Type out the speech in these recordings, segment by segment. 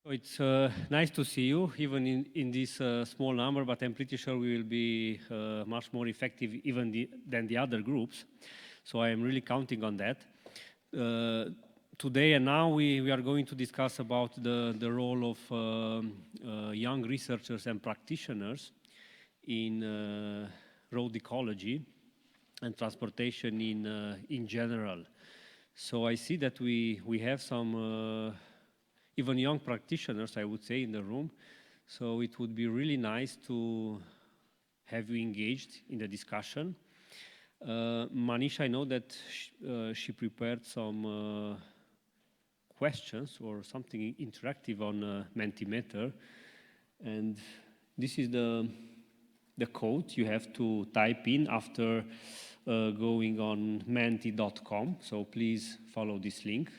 It's nice to see you, even in this small number, but I'm pretty sure we will be much more effective even than the other groups. So I am really counting on that. Today and now we are going to discuss about the role of young researchers and practitioners in road ecology and transportation in general. So I see that we have some even young practitioners, I would say, in the room. So it would be really nice to have you engaged in the discussion. Manisha, I know that she prepared some questions or something interactive on Mentimeter. And this is the code you have to type in after going on menti.com. So please follow this link.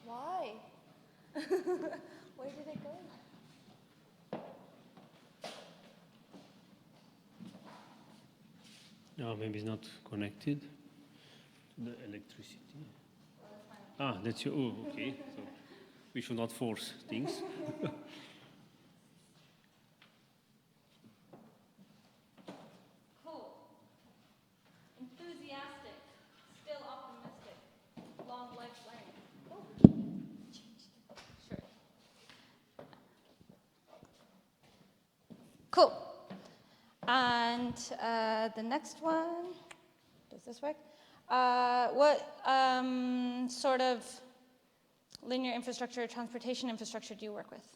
Why? Where did it go? No, maybe it's not connected to the electricity. Ah, that's your, oh, okay. So we should not force things. Cool. Enthusiastic. Still optimistic. Long life learning. Oh. Sure. Cool. And the next one, does this work? What sort of linear infrastructure, transportation infrastructure do you work with?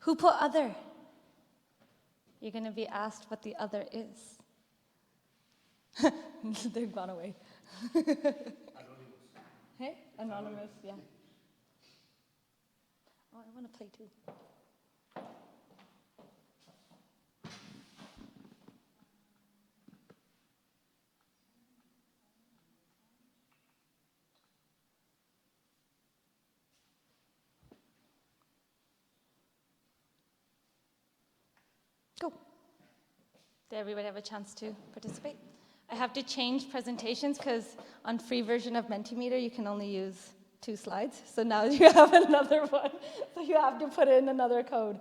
Who put other? You're going to be asked what the other is. They've gone away. Anonymous. Hey? Anonymous, yeah. Oh, I want to play too. Go. Did everybody have a chance to participate? I have to change presentations because on free version of Mentimeter, you can only use 2 slides. So now you have another one. So you have to put in another code.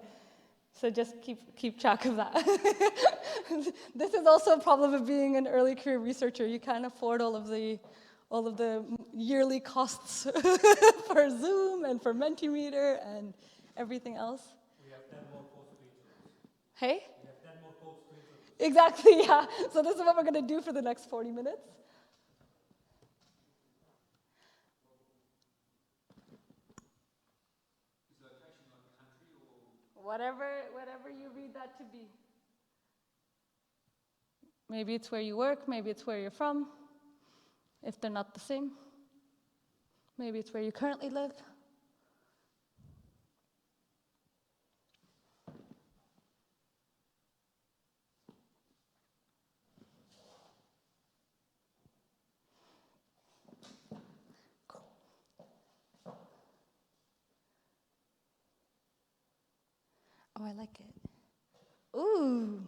So just keep track of that. This is also a problem of being an early career researcher. You can't afford all of the yearly costs for Zoom and for Mentimeter and everything else. We have 10 more codes to introduce. Hey? We have 10 more codes to introduce. Exactly, yeah. So this is what we're going to do for the next 40 minutes. Is location like a country or? Whatever you read that to be. Maybe it's where you work, maybe it's where you're from, if they're not the same. Maybe it's where you currently live. Oh, I like it. Ooh.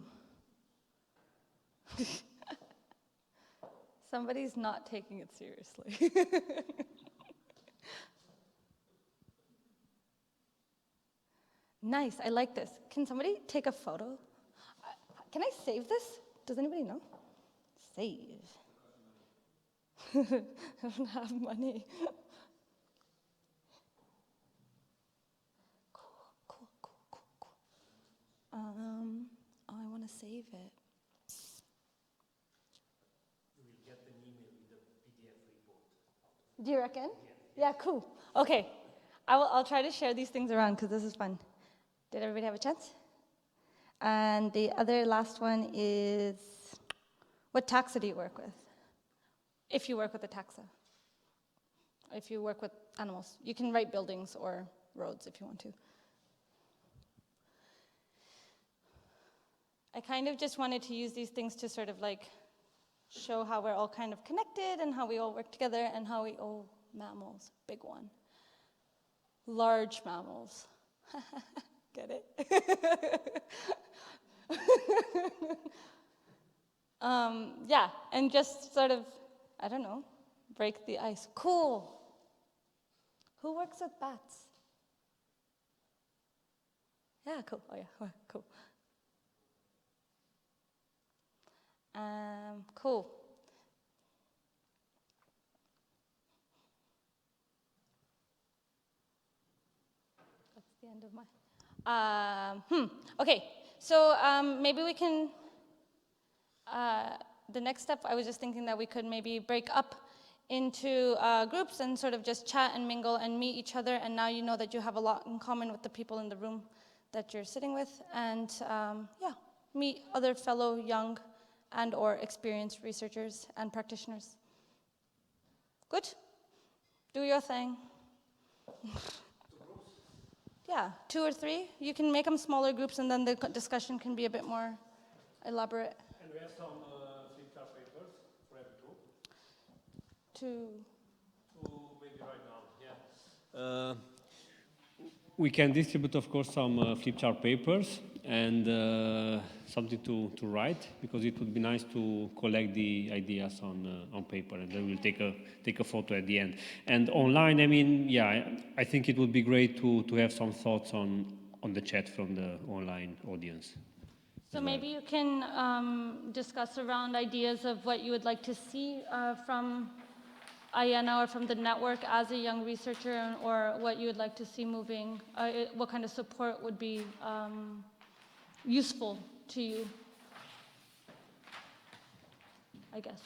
Somebody's not taking it seriously. Nice, I like this. Can somebody take a photo? Can I save this? Does anybody know? Save. I don't have money. Cool. Oh, I want to save it. You will get an email with the PDF report. Do you reckon? Yeah, cool. Okay, I'll try to share these things around because this is fun. Did everybody have a chance? And the other last one is, what taxa do you work with? If you work with a taxa. If you work with animals. You can write buildings or roads if you want to. I kind of just wanted to use these things to sort of like show how we're all kind of connected and how we all work together and how we, oh, mammals, big one. Large mammals. Get it? Yeah, and just sort of, I don't know, break the ice. Cool. Who works with bats? Yeah, cool. Oh yeah, cool. Cool. That's the end of my. Okay, so maybe we can. The next step, I was just thinking that we could maybe break up into groups and sort of just chat and mingle and meet each other. And now you know that you have a lot in common with the people in the room that you're sitting with, and yeah, meet other fellow young and or experienced researchers and practitioners. Good? Do your thing. Yeah, 2 or 3. You can make them smaller groups and then the discussion can be a bit more elaborate. And we have some flip chart papers for every group. To Maybe right now, yeah. We can distribute, of course, some flip chart papers and something to write, because it would be nice to collect the ideas on paper, and then we'll take a photo at the end. And online, I mean, yeah, I think it would be great to have some thoughts on the chat from the online audience. So maybe you can discuss around ideas of what you would like to see from IENA or from the network as a young researcher, or what you would like to see moving, what kind of support would be useful to you, I guess.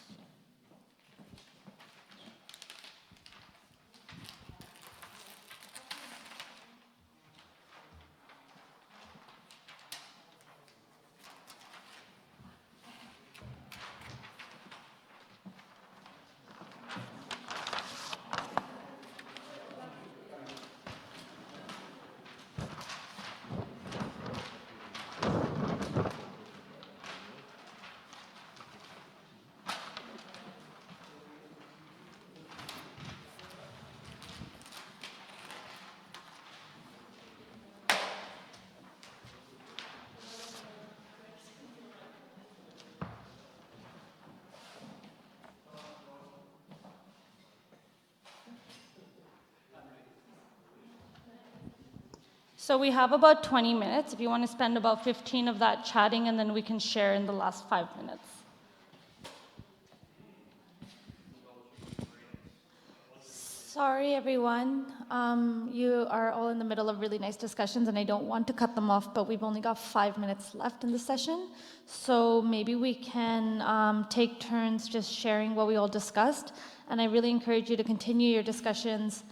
So we have about 20 minutes. If you want to spend about 15 of that chatting, and then we can share in the last 5 minutes. Sorry, everyone. You are all in the middle of really nice discussions, and I don't want to cut them off, but we've only got 5 minutes left in the session. So maybe we can take turns just sharing what we all discussed. And I really encourage you to continue your discussions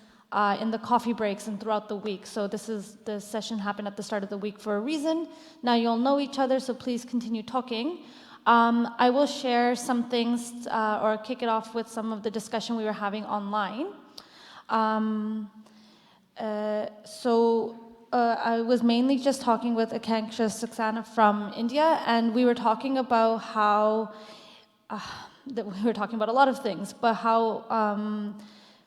in the coffee breaks and throughout the week. So the session happened at the start of the week for a reason. Now you'll know each other, so please continue talking. I will share some things or kick it off with some of the discussion we were having online. I was mainly just talking with Akanksha Saxena from India, and we were talking about how, we were talking about a lot of things, but how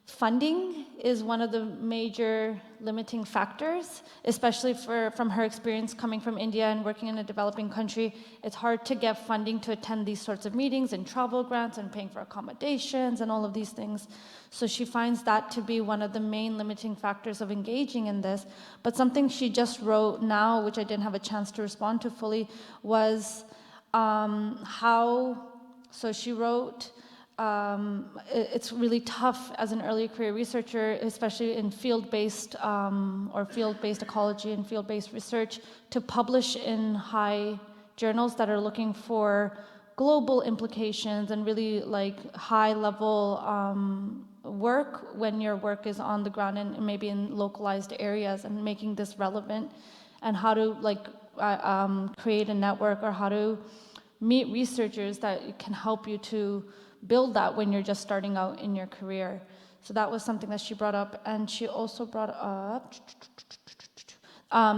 funding is one of the major limiting factors, especially from her experience coming from India and working in a developing country. It's hard to get funding to attend these sorts of meetings and travel grants and paying for accommodations and all of these things. So she finds that to be one of the main limiting factors of engaging in this. But something she just wrote now, which I didn't have a chance to respond to fully, was so she wrote, it's really tough as an early career researcher, especially in field-based ecology and field-based research, to publish in high journals that are looking for global implications and really like high-level work when your work is on the ground and maybe in localized areas, and making this relevant, and how to create a network or how to meet researchers that can help you to build that when you're just starting out in your career. So that was something that she brought up. And she also brought up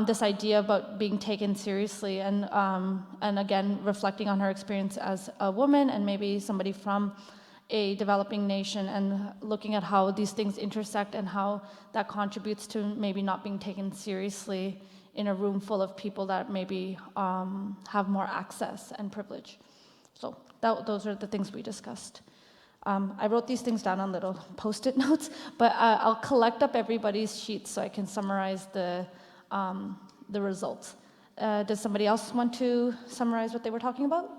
this idea about being taken seriously, and again, reflecting on her experience as a woman and maybe somebody from a developing nation, and looking at how these things intersect and how that contributes to maybe not being taken seriously in a room full of people that maybe have more access and privilege. So those are the things we discussed. I wrote these things down on little Post-it notes, but I'll collect up everybody's sheets so I can summarize the results. Does somebody else want to summarize what they were talking about?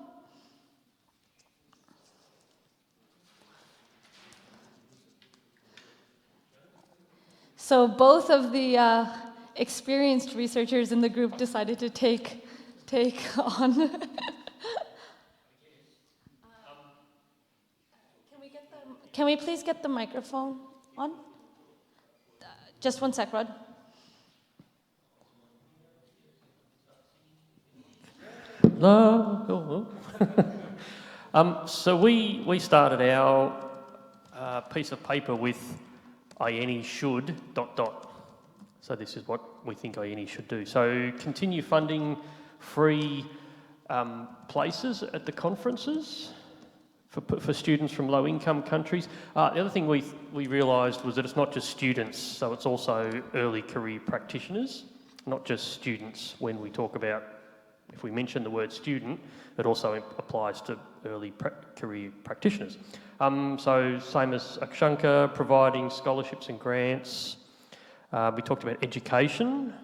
So both of the experienced researchers in the group decided to take on. Can we please get the microphone on? Just one sec, Rod. Hello. So we started our piece of paper with IENI should ... So this is what we think IENI should do. So continue funding free places at the conferences for students from low-income countries. The other thing we realised was that it's not just students, so it's also early career practitioners, not just students. When we talk about, if we mention the word student, it also applies to early career practitioners. So same as Akshanka, providing scholarships and grants. We talked about education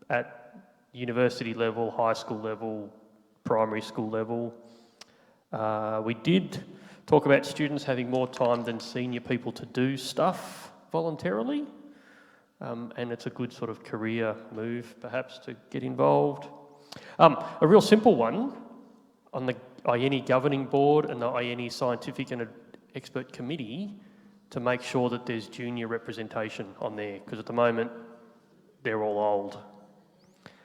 at university level, high school level, primary school level. We did talk about students having more time than senior people to do stuff voluntarily, and it's a good sort of career move perhaps to get involved. A real simple one on the IENI governing board and the IENI scientific and expert committee, to make sure that there's junior representation on there, because at the moment they're all old.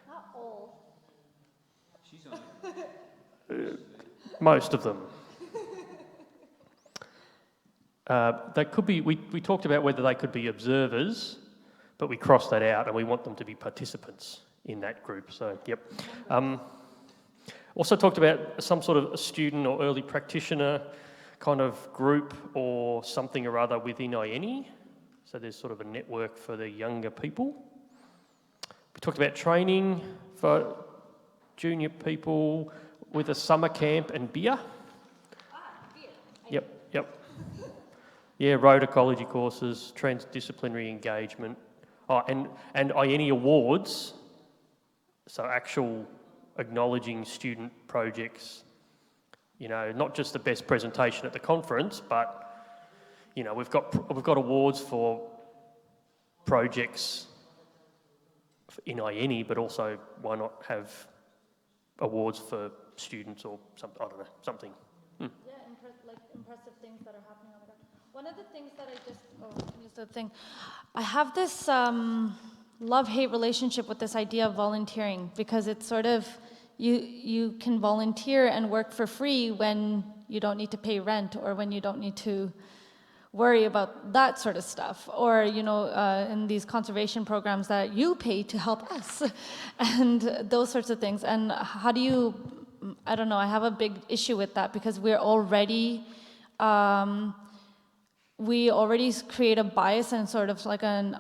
Not old. She's on. Most of them. They could be, we talked about whether they could be observers, but we crossed that out and we want them to be participants in that group, so yep. Also talked about some sort of a student or early practitioner kind of group or something or other within IENI, so there's sort of a network for the younger people. We talked about training for junior people with a summer camp and beer. Beer. Yep. Yeah, road ecology courses, transdisciplinary engagement. Oh, and IENI awards So actual acknowledging student projects, you know, not just the best presentation at the conference, but, you know, we've got awards for projects in IENI, but also why not have awards for students or something, I don't know, something. Yeah, impressive things that are happening on the ground. One of the things that I have this love-hate relationship with this idea of volunteering, because it's sort of, you can volunteer and work for free when you don't need to pay rent, or when you don't need to worry about that sort of stuff, or, you know, in these conservation programs that you pay to help us, and those sorts of things. And how do you, I don't know, I have a big issue with that, because we already create a bias and sort of like an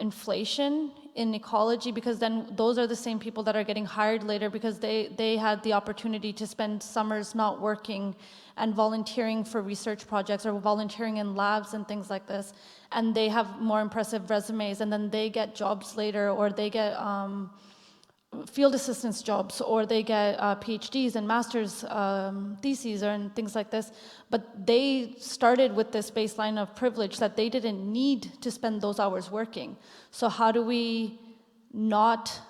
inflation in ecology, because then those are the same people that are getting hired later, because they had the opportunity to spend summers not working and volunteering for research projects, or volunteering in labs and things like this, and they have more impressive resumes, and then they get jobs later, or they get field assistance jobs, or they get PhDs and master's theses and things like this. But they started with this baseline of privilege that they didn't need to spend those hours working. So how do we not,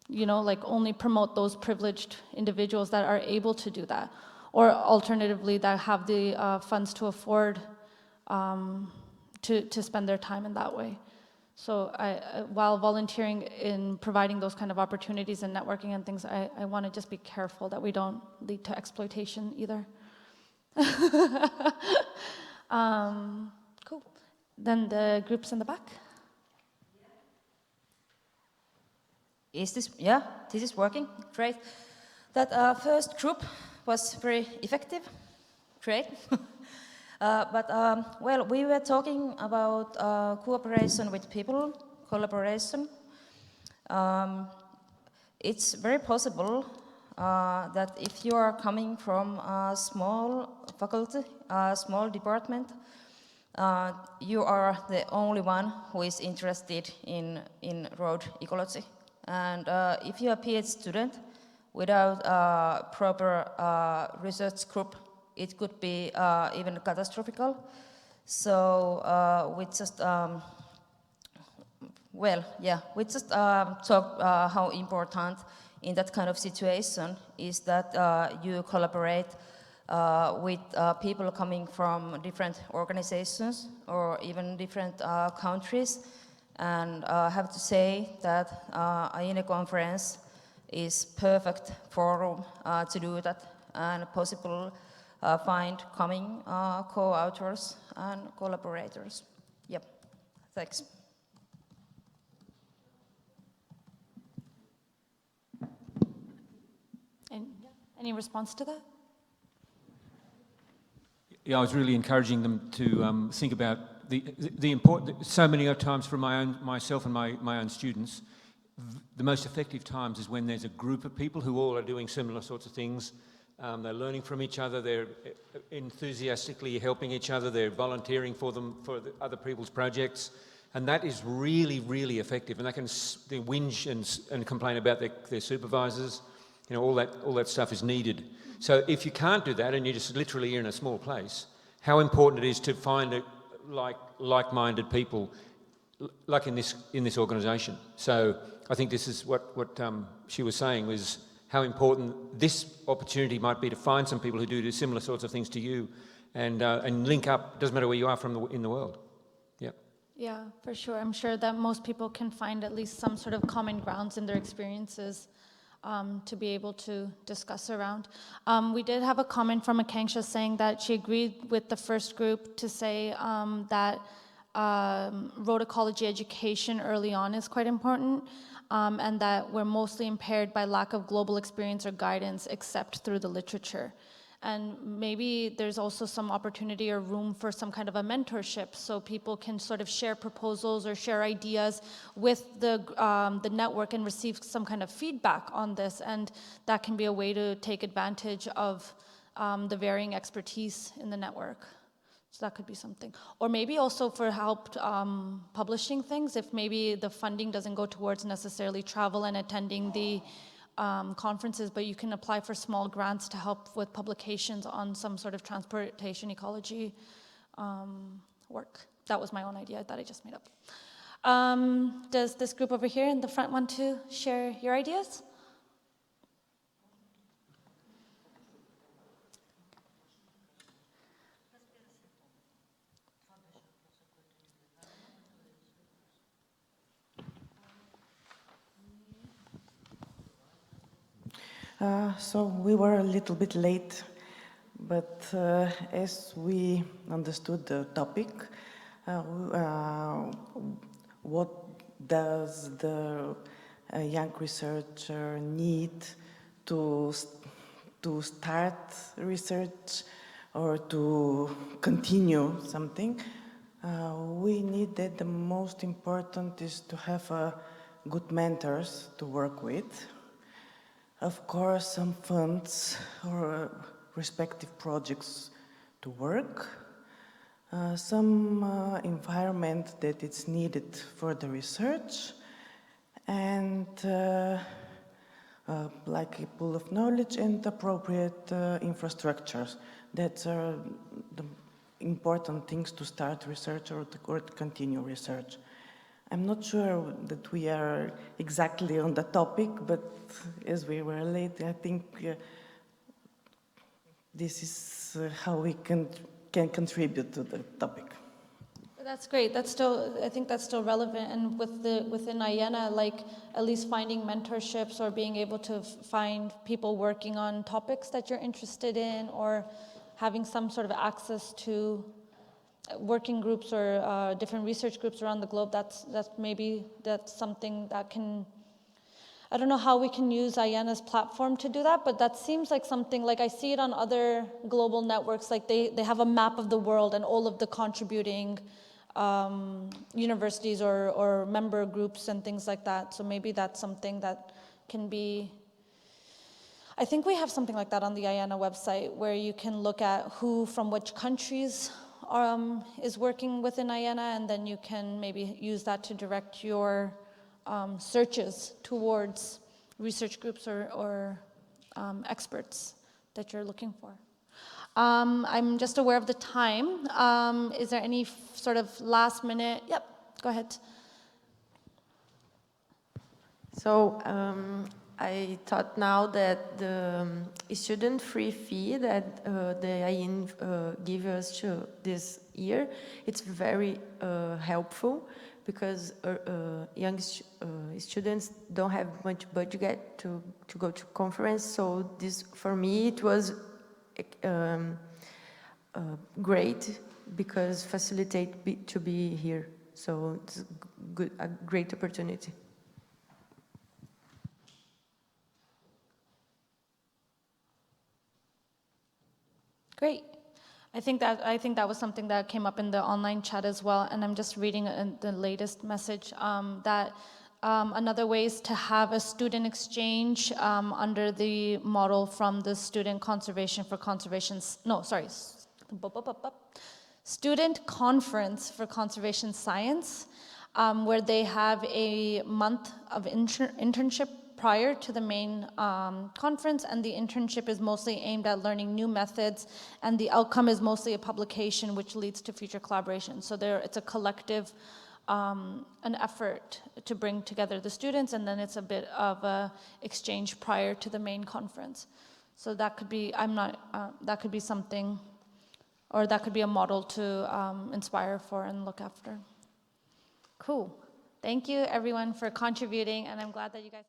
you know, like only promote those privileged individuals that are able to do that? Or alternatively, that have the funds to afford to spend their time in that way. So while volunteering in providing those kind of opportunities and networking and things, I want to just be careful that we don't lead to exploitation either. Cool. Then the groups in the back. Is this, yeah, this is working, great. That first group was very effective, great. Well, we were talking about cooperation with people, collaboration. It's very possible that if you are coming from a small faculty, a small department, you are the only one who is interested in road ecology. And if you are a PhD student without a proper research group, it could be even catastrophic. So we just, we just talk how important in that kind of situation is that you collaborate with people coming from different organizations or even different countries. And I have to say that IENI conference is perfect forum to do that, and possible find coming co-authors and collaborators. Yep, thanks. And any response to that? Yeah, I was really encouraging them to think about the important. So many times for myself and my own students, the most effective times is when there's a group of people who all are doing similar sorts of things. They're learning from each other. They're enthusiastically helping each other. They're volunteering for other people's projects, and that is really, really effective. And they whinge and complain about their supervisors. You know, all that stuff is needed. So if you can't do that, and you're just literally in a small place, how important it is to find like-minded people, like in this organisation. So I think this is what she was saying, was how important this opportunity might be to find some people who do similar sorts of things to you, and link up. Doesn't matter where you are in the world. Yeah. Yeah, for sure. I'm sure that most people can find at least some sort of common grounds in their experiences to be able to discuss around. We did have a comment from Akanksha saying that she agreed with the first group to say that road ecology education early on is quite important, and that we're mostly impaired by lack of global experience or guidance except through the literature. And maybe there's also some opportunity or room for some kind of a mentorship, so people can sort of share proposals or share ideas with the network and receive some kind of feedback on this, and that can be a way to take advantage of the varying expertise in the network. So that could be something. Or maybe also for help publishing things, if maybe the funding doesn't go towards necessarily travel and attending the conferences, but you can apply for small grants to help with publications on some sort of transportation ecology work. That was my own idea that I just made up. Does this group over here in the front want to share your ideas? So we were a little bit late, but as we understood the topic, what does the young researcher need to start research or to continue something? We need that the most important is to have good mentors to work with. Of course, some funds or respective projects to work, some environment that it's needed for the research, and like a pool of knowledge and appropriate infrastructures. That are the important things to start research or to continue research. I'm not sure that we are exactly on the topic, but as we were late, I think this is how we can contribute to the topic. That's great. That's still, I think that's still relevant. And within IENA, like at least finding mentorships or being able to find people working on topics that you're interested in, or having some sort of access to working groups or different research groups around the globe, that's something that can, I don't know how we can use IENA's platform to do that, but that seems like something, like I see it on other global networks, like they have a map of the world and all of the contributing universities or member groups and things like that. So maybe that's something that can be, I think we have something like that on the IENA website, where you can look at who from which countries is working within IENA, and then you can maybe use that to direct your searches towards research groups or experts that you're looking for. I'm just aware of the time. Is there any sort of last minute? Yep, go ahead. So I thought now that the student free fee that the IEN gives us to this year, it's very helpful, because young students don't have much budget to go to conference. So this, for me, it was great, because facilitate to be here. So it's a great opportunity. Great. I think that was something that came up in the online chat as well, and I'm just reading the latest message that another way is to have a student exchange under the model from the Student Conservation for Conservation, Student Conference for Conservation Science, where they have a month of internship prior to the main conference, and the internship is mostly aimed at learning new methods, and the outcome is mostly a publication which leads to future collaboration. So it's a collective, an effort to bring together the students, and then it's a bit of a exchange prior to the main conference. So that could be, that could be something, or that could be a model to inspire for and look after. Cool. Thank you everyone for contributing, and I'm glad that you guys